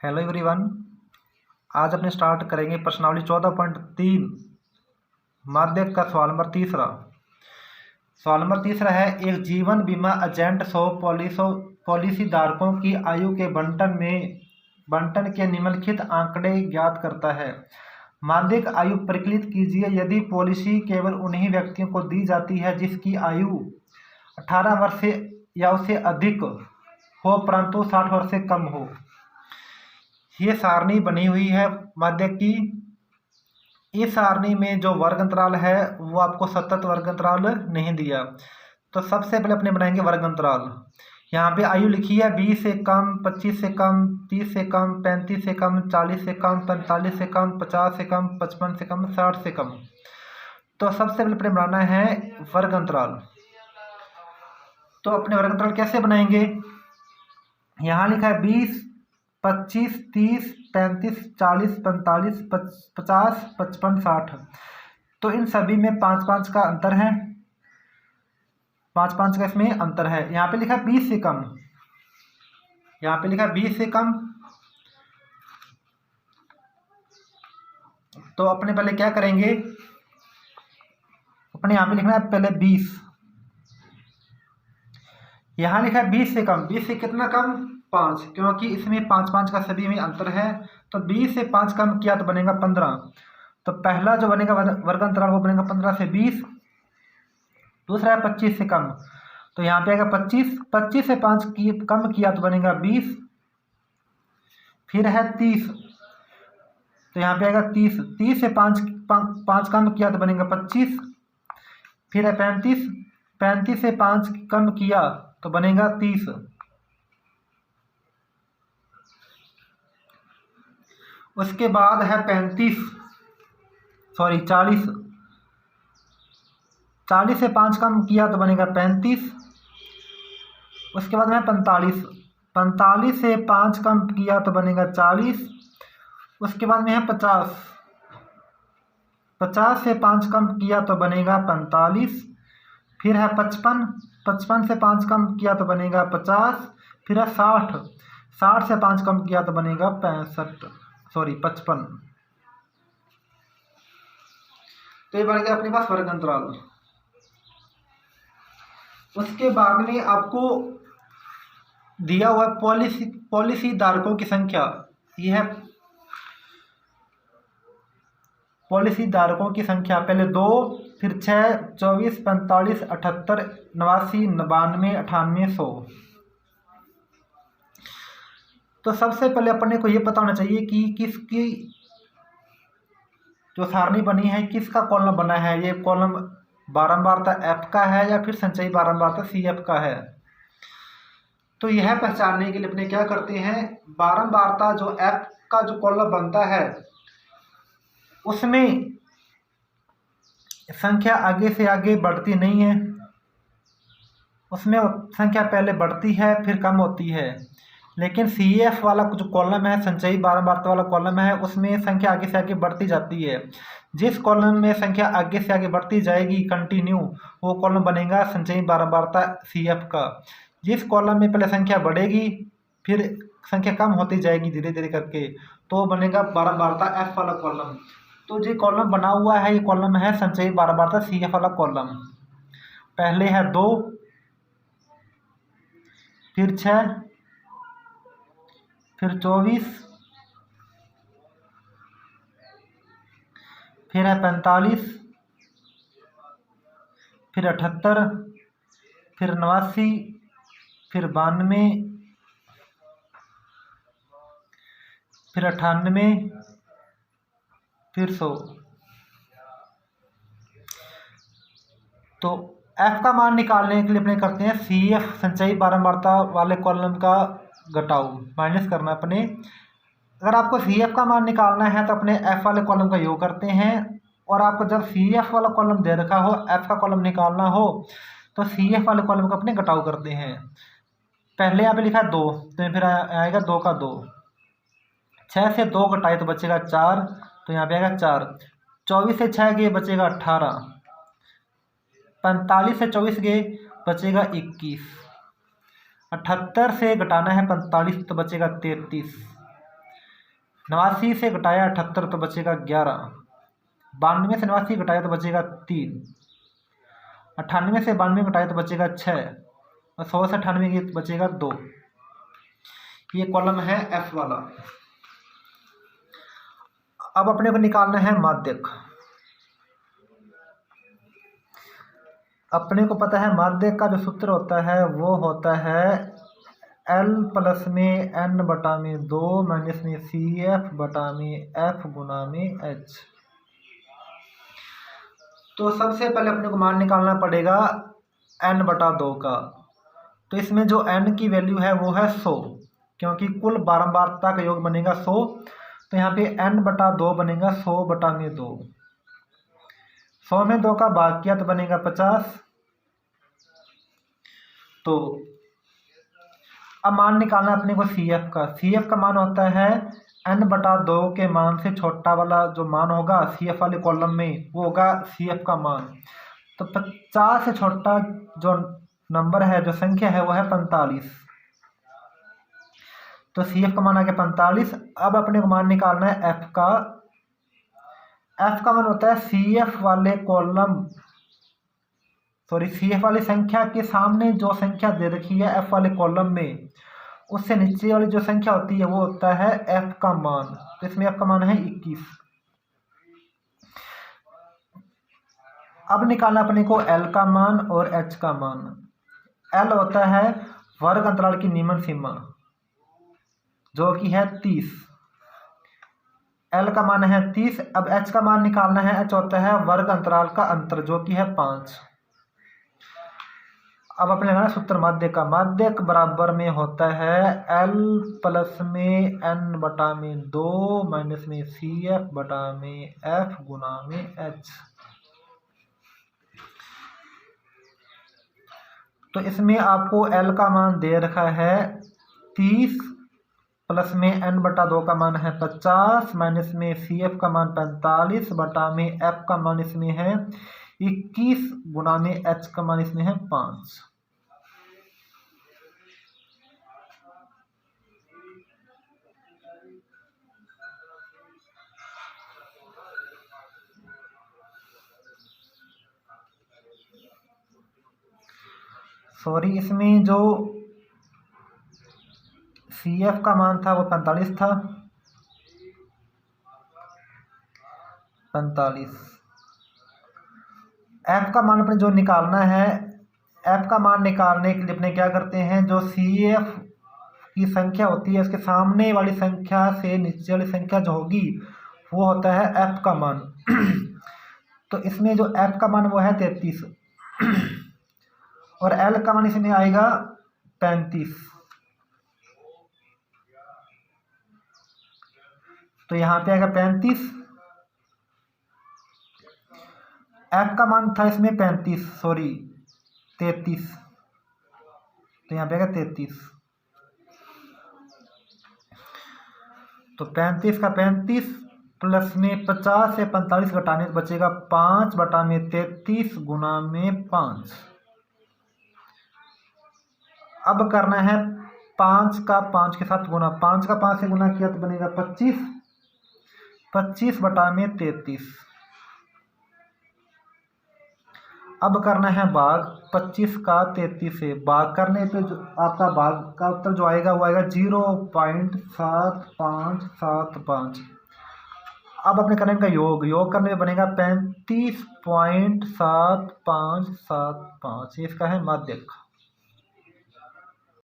Hello everyone. आज अपने start करेंगे प्रश्नावली 14.3 माध्यक का सवाल नंबर तीसरा। सवाल नंबर तीसरा है, एक जीवन बीमा एजेंट 100 पॉलिसी धारकों की आयु के बंटन के निम्नलिखित आंकड़े ज्ञात करता है। माध्यक आयु परिकलित कीजिए यदि पॉलिसी केवल उन्हीं व्यक्तियों को दी जाती है जिसकी आयु 18 वर्ष से या उससे अधिक हो परंतु 60 वर्ष से कम हो। ये सारणी बनी हुई है माध्यक की। इस सारणी में जो वर्ग अंतराल है वो आपको सतत वर्ग अंतराल नहीं दिया। तो सबसे पहले अपने बनाएंगे वर्ग अंतराल। यहाँ पे आयु लिखी है 20 से कम, 25 से कम, 30 से कम, 35 से कम, 40 से कम, 45 से कम, 50 से कम, 55 से कम, 60 से कम। तो सबसे पहले अपने बनाना है वर्ग अंतराल। तो अपने वर्ग अंतराल कैसे बनाएंगे? यहाँ लिखा है 20, 25, 30, 35, 40, 45, 50, 55, 60। तो इन सभी में 5-5 का अंतर है। 5-5 का इसमें अंतर है। यहाँ पे लिखा है 20 से कम, यहाँ पे लिखा है 20 से कम। तो अपने पहले क्या करेंगे, अपने यहाँ पे लिखना है पहले 20। यहाँ लिखा है 20 से कम, 20 से कितना कम? 5, क्योंकि इसमें 5-5 का सभी में अंतर है। तो 20 से 5 कम किया तो बनेगा 15। तो पहला जो बनेगा वर्ग अंतराल वो बनेगा 15 से 20। दूसरा है 25 से कम, तो यहाँ पे आएगा 25। 25 से 5 कम किया तो बनेगा 20। फिर है 30, तो यहाँ पे आएगा 30। 30 से 5 कम किया तो बनेगा 25। फिर है 35, 35 से 5 कम किया तो बनेगा 30। उसके बाद है 40। 40 से 5 कम किया तो बनेगा 35। उसके बाद में 45, 45 से 5 कम किया तो बनेगा 40। उसके बाद में है 50, 50 से 5 कम किया तो बनेगा 45। फिर है 55, 55 से 5 कम किया तो बनेगा 50। फिर है 60, 60 से 5 कम किया तो बनेगा 55। तो ये बन गया अपने पास वर्ग अंतराल। उसके बाद में आपको दिया हुआ पॉलिसी धारकों की संख्या। यह है पॉलिसी धारकों की संख्या, पहले 2, फिर 6, 24, 45, 78, 89, 92, 98, 100। तो सबसे पहले अपने को ये पता होना चाहिए कि किसकी जो सारणी बनी है किसका कॉलम बना है। ये कॉलम बारंबारता F का है या फिर संचयी बारंबारता CF का है। तो यह पहचानने के लिए अपने क्या करते हैं, बारंबारता जो F का जो कॉलम बनता है उसमें संख्या आगे से आगे बढ़ती नहीं है, उसमें संख्या पहले बढ़ती है फिर कम होती है। लेकिन CF वाला जो कॉलम है, संचयी बारंबारता वाला कॉलम है, उसमें संख्या आगे से आगे बढ़ती जाती है। जिस कॉलम में संख्या आगे से आगे बढ़ती जाएगी कंटिन्यू, वो कॉलम बनेगा संचयी बारंबारता CF का। जिस कॉलम में पहले संख्या बढ़ेगी फिर संख्या कम होती जाएगी धीरे धीरे करके, तो बनेगा बारंबारता F वाला कॉलम। तो जो कॉलम बना हुआ है ये कॉलम है संचयी बारंबारता CF वाला कॉलम। पहले है 2, फिर 6, फिर 24, फिर है 45, फिर 78, फिर 89, फिर 92, फिर 98, फिर 100। तो F का मान निकालने के लिए अपने करते हैं CF संचयी बारंबारता वाले कॉलम का घटाव, माइनस करना अपने। अगर आपको CF का मान निकालना है तो अपने F वाले कॉलम का योग करते हैं, और आपको जब CF वाला कॉलम दे रखा हो, F का कॉलम निकालना हो, तो CF वाले कॉलम का अपने घटाव करते हैं। पहले यहाँ पे लिखा 2, तो फिर आएगा 2 का 2। 6 से 2 घटाए तो बचेगा 4, तो यहाँ पे आएगा 4। 24 से 6 गए बचेगा 18। 45 से 24 गए बचेगा 21। 78 से घटाना है 45 तो बचेगा 33। 89 से घटाया 78 तो बचेगा 11। 92 से 89 घटाया तो बचेगा 3। 98 से 92 घटाया तो बचेगा 6 और 100 से 98 की बचेगा 2। ये कॉलम है एफ वाला। अब अपने को निकालना है माध्यक। अपने को पता है माध्यक का जो सूत्र होता है वो होता है L प्लस में N बटा में 2 माइनस में CF बटा में F गुना में H। तो सबसे पहले अपने को मान निकालना पड़ेगा N बटा 2 का। तो इसमें जो N की वैल्यू है वो है 100, क्योंकि कुल बारंबारता का योग बनेगा 100। तो यहाँ पे N बटा 2 बनेगा 100 बटा में 2। 100 में 2 का भाग किया तो बनेगा 50। तो अब मान निकालना अपने को CF का। CF का मान होता है N बटा 2 के मान से छोटा वाला जो मान होगा CF वाले कॉलम में वो होगा CF का मान। तो 50 से छोटा जो नंबर है, जो संख्या है वो है 45। तो CF का मान आ गया 45। अब अपने को मान निकालना है F का। F का मान होता है CF वाले कॉलम CF वाली संख्या के सामने जो संख्या दे रखी है F वाले कॉलम में, उससे नीचे वाली जो संख्या होती है वो होता है F का मान। तो इसमें F का मान है 21। अब निकालना अपने को L का मान और H का मान। L होता है वर्ग अंतराल की निम्न सीमा जो कि है 30। L का मान है 30। अब H का मान निकालना है। H होता है वर्ग अंतराल का अंतर जो कि है 5। अब अपने लेना सूत्र माध्यक का। माध्यक बराबर में होता है L प्लस में N बटा में 2 माइनस में CF बटा में F गुना में H। तो इसमें आपको L का मान दे रखा है 30 प्लस में N बटा 2 का मान है 50 माइनस में CF का मान 45 बटा में F का मान इसमें है 21 गुना में H का मान इसमें है 5। इसमें जो CF का मान था वो 45 था। 45। F का मान अपने जो निकालना है, F का मान निकालने के लिए अपने क्या करते हैं, जो CF की संख्या होती है उसके सामने वाली संख्या से नीचे वाली संख्या जो होगी वो होता है F का मान। तो इसमें जो F का मान वो है 33 और L का मान इसमें आएगा 35। तो यहाँ पे आएगा 35। F का मान था इसमें 33। तो यहाँ पे आएगा 33। तो 35 का 35 प्लस में 50 से 45 घटाने तो बचेगा 5 बटा में 33 गुना में 5। अब करना है 5 का 5 के साथ गुना। 5 का 5 से गुना किया तो बनेगा 25। 25 बटा में 33। अब करना है भाग 25 का 33 से। भाग करने पे जो आपका भाग का उत्तर जो आएगा वो आएगा 0.7575। अब अपने करने का योग करने में बनेगा 35.7575। इसका है माध्यक।